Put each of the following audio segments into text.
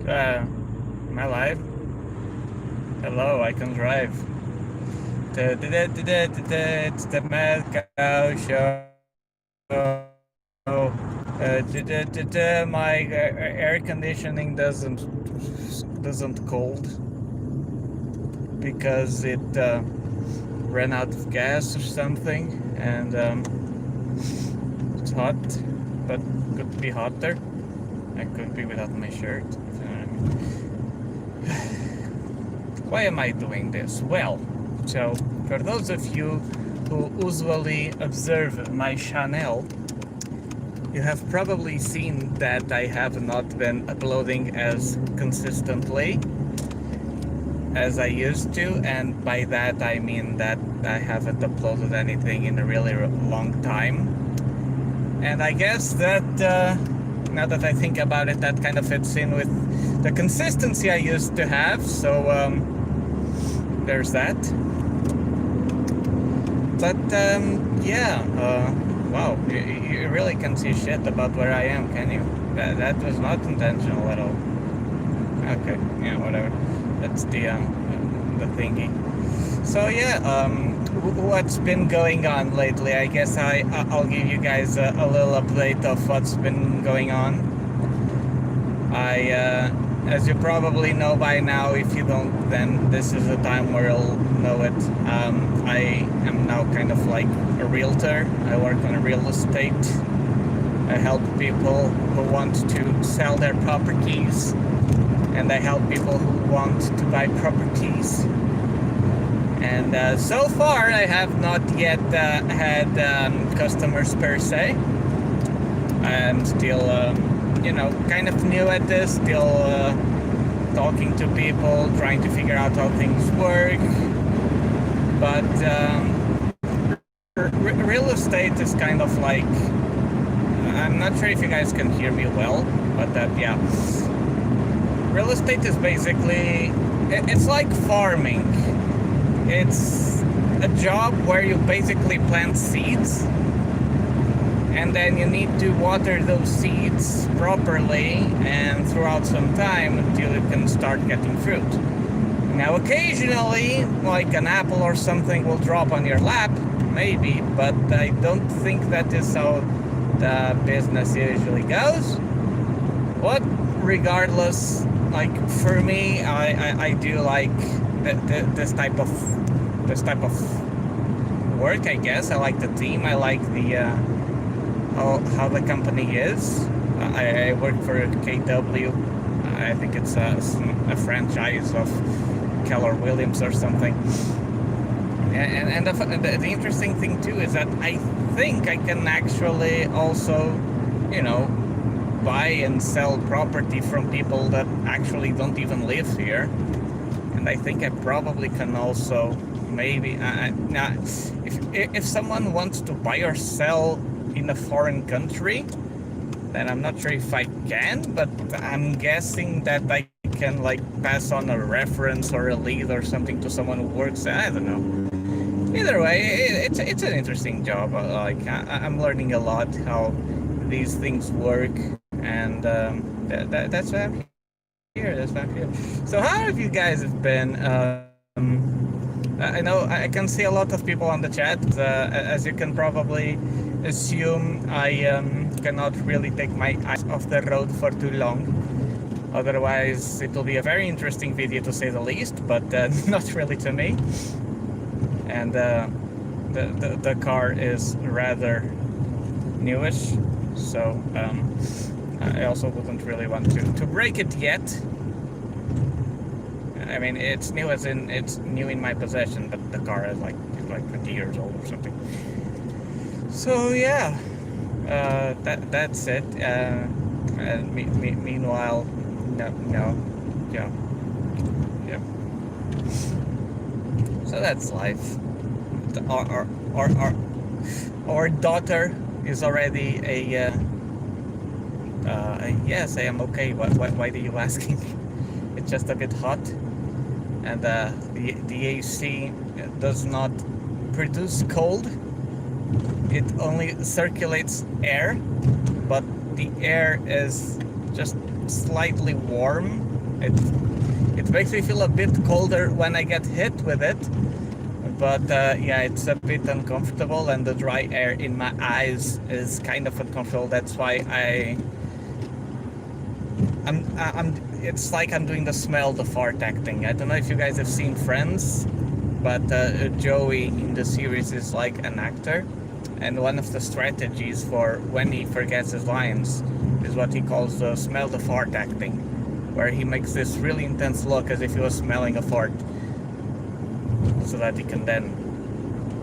Am I live? Hello, I can drive. It's the Madcowe show. My air conditioning doesn't cold because it ran out of gas or something, and it's hot, but could be hotter. I could be without my shirt. If you know what I mean. Why am I doing this? Well, so for those of you who usually observe my channel, you have probably seen that I have not been uploading as consistently as I used to, and by that I mean that I haven't uploaded anything in a really long time. And I guess that now that I think about it, that kind of fits in with the consistency I used to have, so there's that. But yeah, wow, you really can see shit about where I am, can you? That was not intentional at all. Okay, yeah, whatever. That's the thingy. So yeah, what's been going on lately? I guess I'll give you guys a little update of what's been going on. As you probably know by now, if you don't, then this is the time where you'll know it. I am now kind of like a realtor. I work on real estate. I help people who want to sell their properties, and I help people who want to buy properties. And so far, I have not yet had customers per se. I'm still, you know, kind of new at this, still talking to people, trying to figure out how things work. But real estate is kind of like, I'm not sure if you guys can hear me well, but yeah. Real estate is basically, it's like farming. It's a job where you basically plant seeds, and then you need to water those seeds properly and throughout some time until you can start getting fruit. Now occasionally, like an apple or something will drop on your lap, maybe, but I don't think that is how the business usually goes. But regardless, like for me, I do like this type of work, I guess. I like the team. I like the how the company is. I work for KW. I think it's a franchise of Keller Williams or something. And the interesting thing too is that I think I can actually also, you know, buy and sell property from people that actually don't even live here. And I think I probably can also maybe now if someone wants to buy or sell in a foreign country, then I'm not sure if I can, but I'm guessing that I can like pass on a reference or a lead or something to someone who works there. I don't know. Either way, it's an interesting job. Like I'm learning a lot how these things work, and that's why I'm here. That's why I'm here. So how have you guys been? I know I can see a lot of people on the chat. As you can probably assume, I cannot really take my eyes off the road for too long. Otherwise, it will be a very interesting video to say the least, but not really to me. And the car is rather newish, so I also wouldn't really want to break it yet. I mean, it's new as in it's new in my possession, but the car is like 20 years old or something. So yeah, that's it. Meanwhile, yeah. So that's life. Our daughter is already a. Yes, I am okay. Why are you asking? It's just a bit hot, and the AC does not produce cold. It only circulates air, but the air is just slightly warm, It it makes me feel a bit colder when I get hit with it, but yeah, it's a bit uncomfortable, and the dry air in my eyes is kind of uncomfortable. That's why I'm it's like I'm doing the smell the fart acting. I don't know if you guys have seen Friends, but Joey in the series is like an actor, and one of the strategies for when he forgets his lines is what he calls the smell the fart acting, where he makes this really intense look as if he was smelling a fart, so that he can then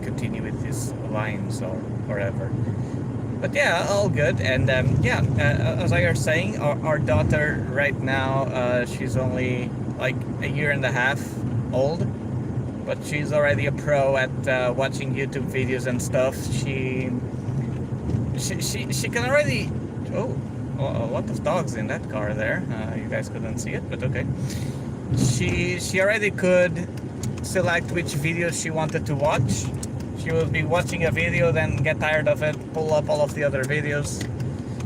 continue with his lines or whatever. But yeah, all good. And yeah, as I was saying, our daughter right now, she's only like a year and a half old, but she's already a pro at watching YouTube videos and stuff. She can already. Oh, a lot of dogs in that car there. You guys couldn't see it, but okay. She already could select which videos she wanted to watch. She will be watching a video, then get tired of it, pull up all of the other videos,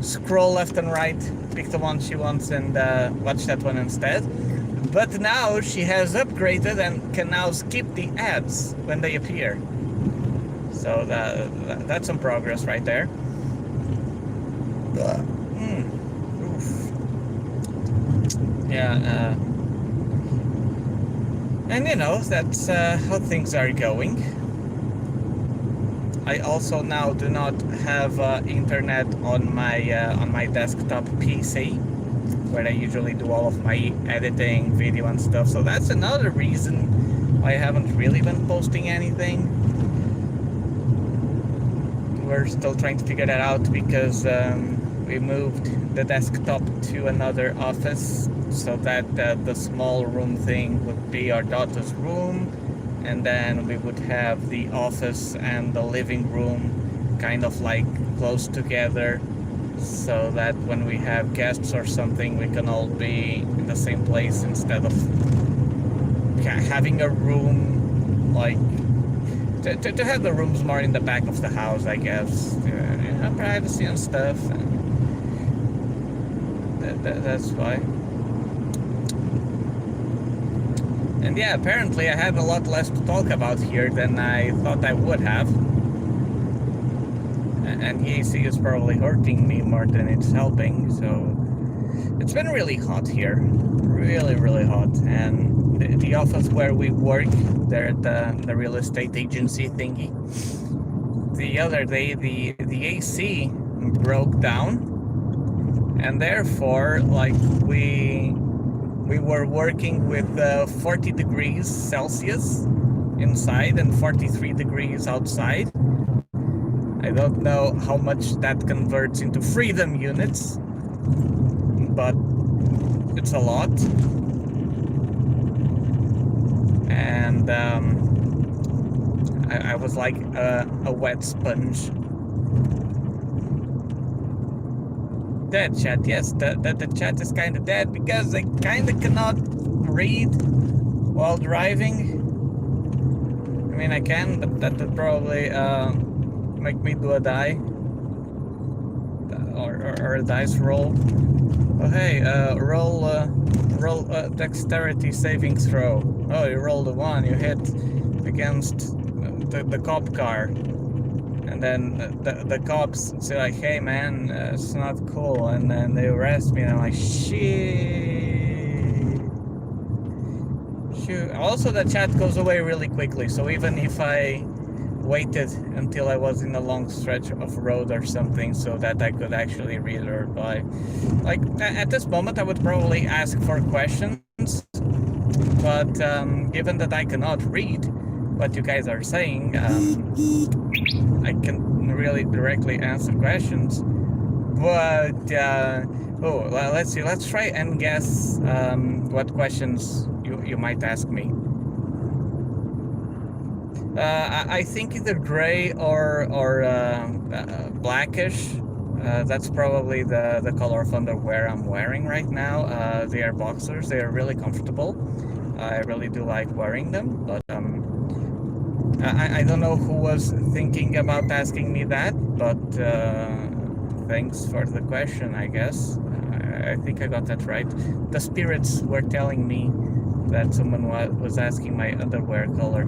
scroll left and right, pick the one she wants, and watch that one instead. But now she has upgraded and can now skip the ads when they appear. So that's some progress right there. Oof. Yeah, and you know, that's how things are going. I also now do not have internet on my desktop PC, where I usually do all of my editing, video and stuff. So that's another reason why I haven't really been posting anything. We're still trying to figure that out because we moved the desktop to another office, so that the small room thing would be our daughter's room, and then we would have the office and the living room kind of like close together, so that when we have guests or something, we can all be in the same place instead of having a room like to have the rooms more in the back of the house, I guess. Privacy and stuff. That's why. And yeah, apparently I had a lot less to talk about here than I thought I would have. And the AC is probably hurting me more than it's helping, so it's been really hot here. Really, really hot. And the office where we work, there at the real estate agency thingy, the other day the AC broke down, and therefore like we were working with 40 degrees Celsius inside and 43 degrees outside. I don't know how much that converts into freedom units, but it's a lot. And I was like a wet sponge. Dead chat, yes, the chat is kind of dead because I kind of cannot read while driving. I mean, I can, but that would probably make me do a die or a dice roll. Oh hey, roll dexterity saving throw. Oh, you rolled a 1. You hit against the cop car. And then the cops say like, hey man, it's not cool, and then they arrest me, and I'm like, shit. Shoot. Also, the chat goes away really quickly, so even if I waited until I was in a long stretch of road or something so that I could actually read or reply, like at this moment I would probably ask for questions, but given that I cannot read what you guys are saying, I can really directly answer questions. But oh, well, let's see. Let's try and guess what questions you might ask me. I think either gray or blackish. That's probably the color of underwear I'm wearing right now. They are boxers. They are really comfortable. I really do like wearing them, but I don't know who was thinking about asking me that, but thanks for the question, I guess. I think I got that right. The spirits were telling me that someone was asking my underwear color.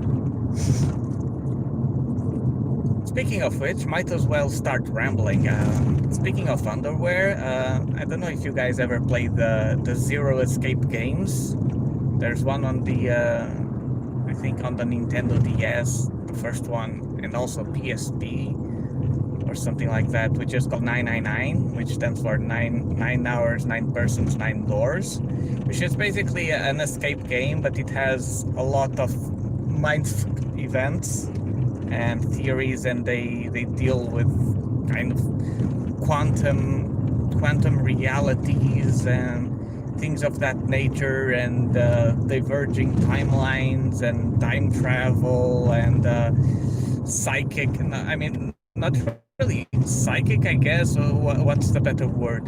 Speaking of which, might as well start rambling. Speaking of underwear, I don't know if you guys ever played the Zero Escape games. There's one on the, I think on the Nintendo DS, the first one, and also PSP, or something like that, which is called 999, which stands for 9 hours, 9 persons, 9 doors, which is basically an escape game, but it has a lot of mindfuck events and theories, and they deal with kind of quantum realities and things of that nature, and diverging timelines and time travel and psychic. I mean, not really psychic, I guess. What's the better word?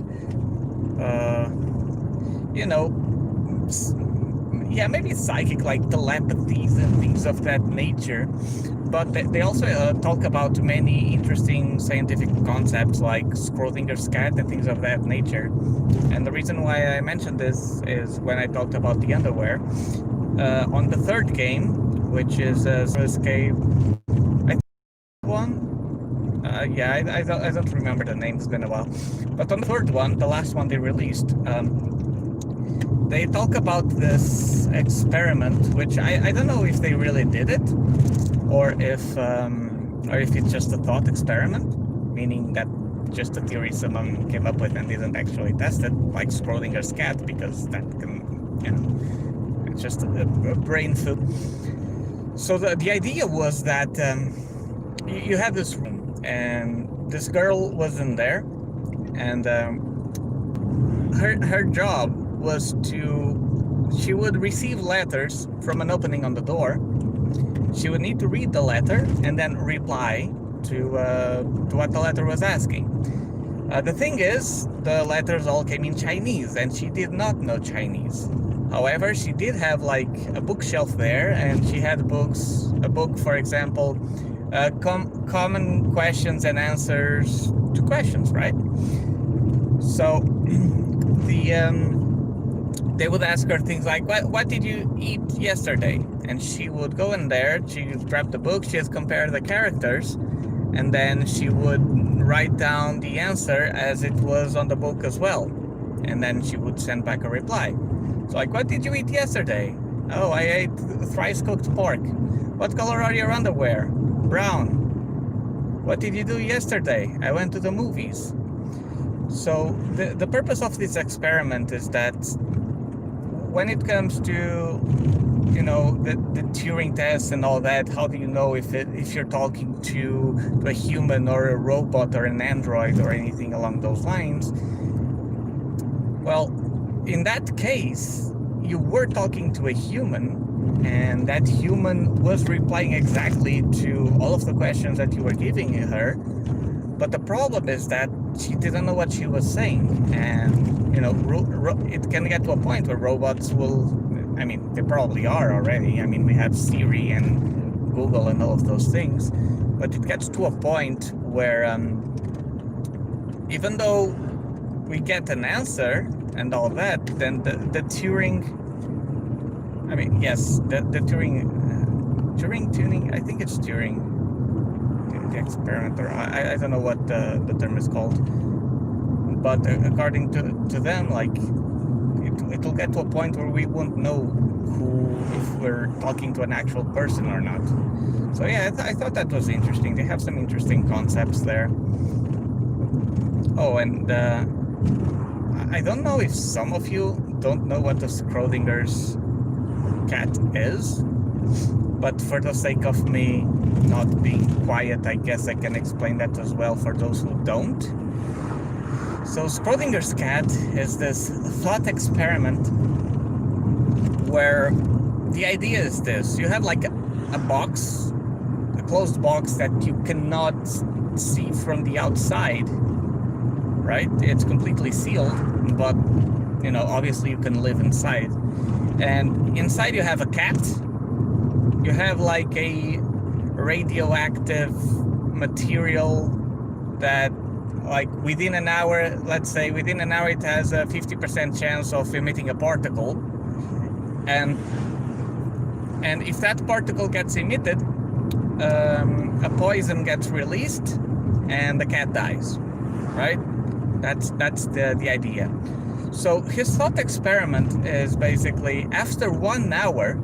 You know, yeah, maybe psychic, like telepathies and things of that nature. But they also talk about many interesting scientific concepts like Schrodinger's cat and things of that nature. And the reason why I mentioned this is when I talked about the underwear. On the third game, which is Escape, I think one. Yeah, I don't remember the name, it's been a while. But on the third one, the last one they released, they talk about this experiment, which I don't know if they really did it, or if it's just a thought experiment, meaning that just a theory someone came up with and didn't actually test it, like Schrodinger's cat, because that can, you know, it's just a brain food. So the idea was that you had this room, and this girl was in there, and her job was she would receive letters from an opening on the door. She would need to read the letter and then reply to what the letter was asking. The thing is, the letters all came in Chinese, and she did not know Chinese. However, she did have like a bookshelf there, and she had a book, for example, common questions and answers to questions, right? So they would ask her things like, what did you eat yesterday? And she would go in there, she would grab the book, she would compare the characters, and then she would write down the answer as it was on the book as well. And then she would send back a reply. So like, what did you eat yesterday? Oh, I ate thrice cooked pork. What color are your underwear? Brown. What did you do yesterday? I went to the movies. So the purpose of this experiment is that when it comes to, you know, the Turing test and all that, how do you know if you're talking to a human or a robot or an android or anything along those lines? Well, in that case, you were talking to a human, and that human was replying exactly to all of the questions that you were giving her. But the problem is that she didn't know what she was saying, and you know, it can get to a point where robots will, I mean, they probably are already. I mean, we have Siri and Google and all of those things, but it gets to a point where even though we get an answer and all that, then the Turing, I mean, yes, the Turing tuning, I think it's Turing, the experiment, or I don't know what the term is called, but according to them, like, it'll get to a point where we won't know if we're talking to an actual person or not. So yeah, I thought that was interesting. They have some interesting concepts there. Oh, and I don't know if some of you don't know what the Schrodinger's cat is, but for the sake of me not being quiet, I guess I can explain that as well for those who don't. So Schrodinger's cat is this thought experiment where the idea is this: you have like a box, a closed box that you cannot see from the outside, right? It's completely sealed, but you know, obviously you can live inside. And inside you have a cat, you have like a radioactive material that like within an hour, let's say within an hour, it has a 50% chance of emitting a particle, and if that particle gets emitted, a poison gets released, and the cat dies. Right? That's the idea. So his thought experiment is basically after 1 hour,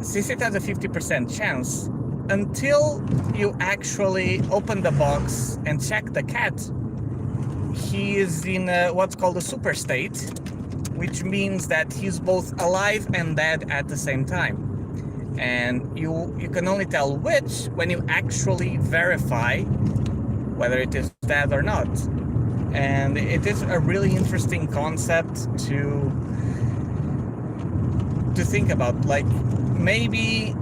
since it has a 50% chance, until you actually open the box and check the cat, he is in what's called a super state, which means that he's both alive and dead at the same time. And you can only tell which when you actually verify whether it is dead or not. And it is a really interesting concept to think about. Like, maybe,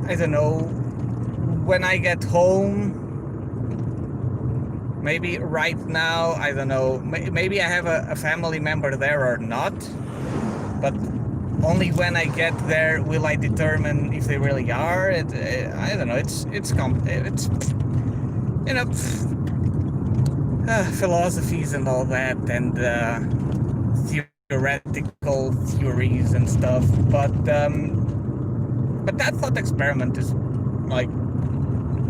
I don't know, when I get home, maybe right now, I don't know, maybe I have a family member there or not, but only when I get there will I determine if they really are. I don't know, it's you know, philosophies and all that, and theoretical theories and stuff, but that thought experiment is like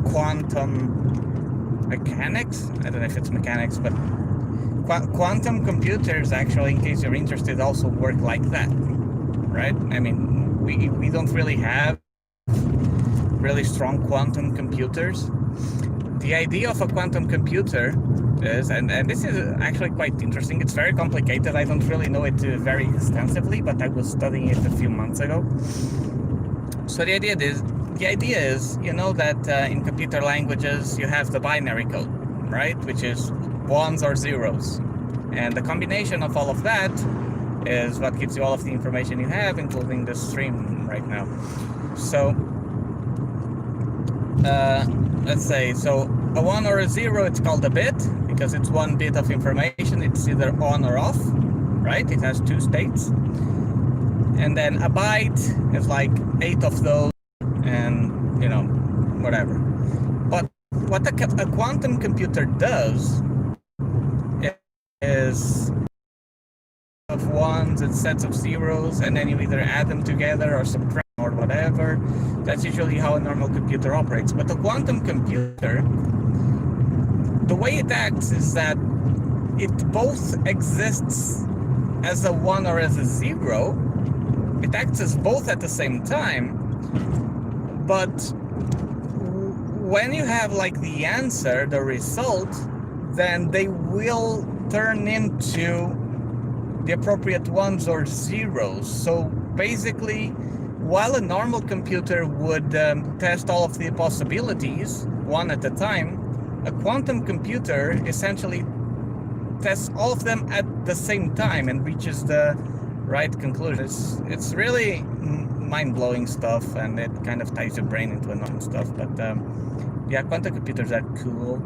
quantum mechanics. I don't know if it's mechanics, but quantum computers, actually, in case you're interested, also work like that, right? I mean, we don't really have really strong quantum computers. The idea of a quantum computer is, and this is actually quite interesting, it's very complicated, I don't really know it very extensively, but I was studying it a few months ago. So the idea is, you know that in computer languages you have the binary code, right? Which is ones or zeros. And the combination of all of that is what gives you all of the information you have, including the stream right now. So, let's say, so a 1 or a 0, it's called a bit, because it's 1 bit of information. It's either on or off, right? It has 2 states. And then a byte is like 8 of those, and, you know, whatever. But what a quantum computer does is of ones and sets of zeros, and then you either add them together or subtract or whatever. That's usually how a normal computer operates. But the quantum computer, the way it acts is that it both exists as a 1 or as a 0. It acts as both at the same time, but when you have like the answer, the result, then they will turn into the appropriate ones or zeros. So basically, while a normal computer would test all of the possibilities one at a time, a quantum computer essentially tests all of them at the same time and reaches the right conclusion. It's really mind-blowing stuff, and it kind of ties your brain into another stuff. But yeah, quantum computers are cool.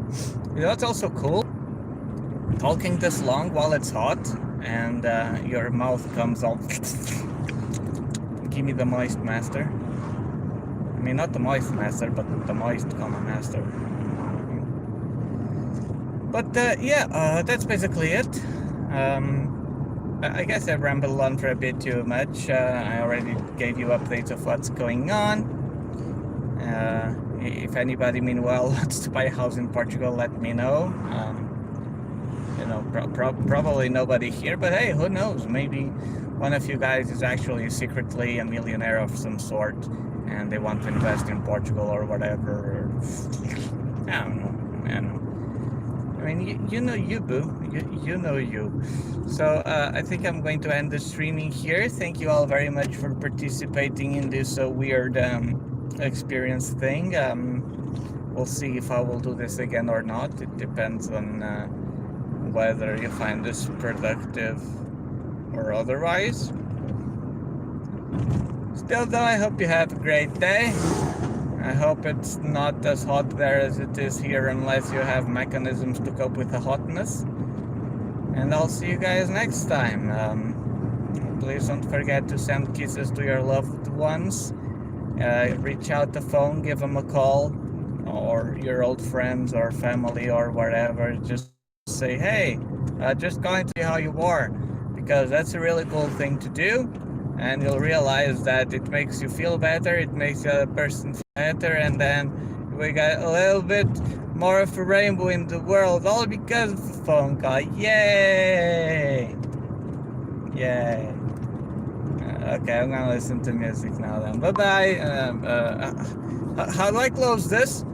You know, it's also cool talking this long while it's hot, and your mouth comes all. Give me the moist master. I mean, not the moist master, but the moist comma master. But yeah, that's basically it. I guess I rambled on for a bit too much. I already gave you updates of what's going on. If anybody, meanwhile, wants to buy a house in Portugal, let me know. You know, probably nobody here, but hey, who knows? Maybe one of you guys is actually secretly a millionaire of some sort, and they want to invest in Portugal or whatever. I don't know. I mean, you know you, boo. You know you. So I think I'm going to end the streaming here. Thank you all very much for participating in this weird experience thing. We'll see if I will do this again or not. It depends on whether you find this productive or otherwise. Still though, I hope you have a great day. I hope it's not as hot there as it is here, unless you have mechanisms to cope with the hotness. And I'll see you guys next time. Please don't forget to send kisses to your loved ones. Reach out the phone, give them a call. or your old friends or family or whatever. Just say, hey, just going to see how you are, because that's a really cool thing to do. And you'll realize that it makes you feel better, it makes the other person feel better, and then we got a little bit more of a rainbow in the world, all because of the phone call. Yay! Yay. Okay, I'm gonna listen to music now then. Bye bye. How do I close this?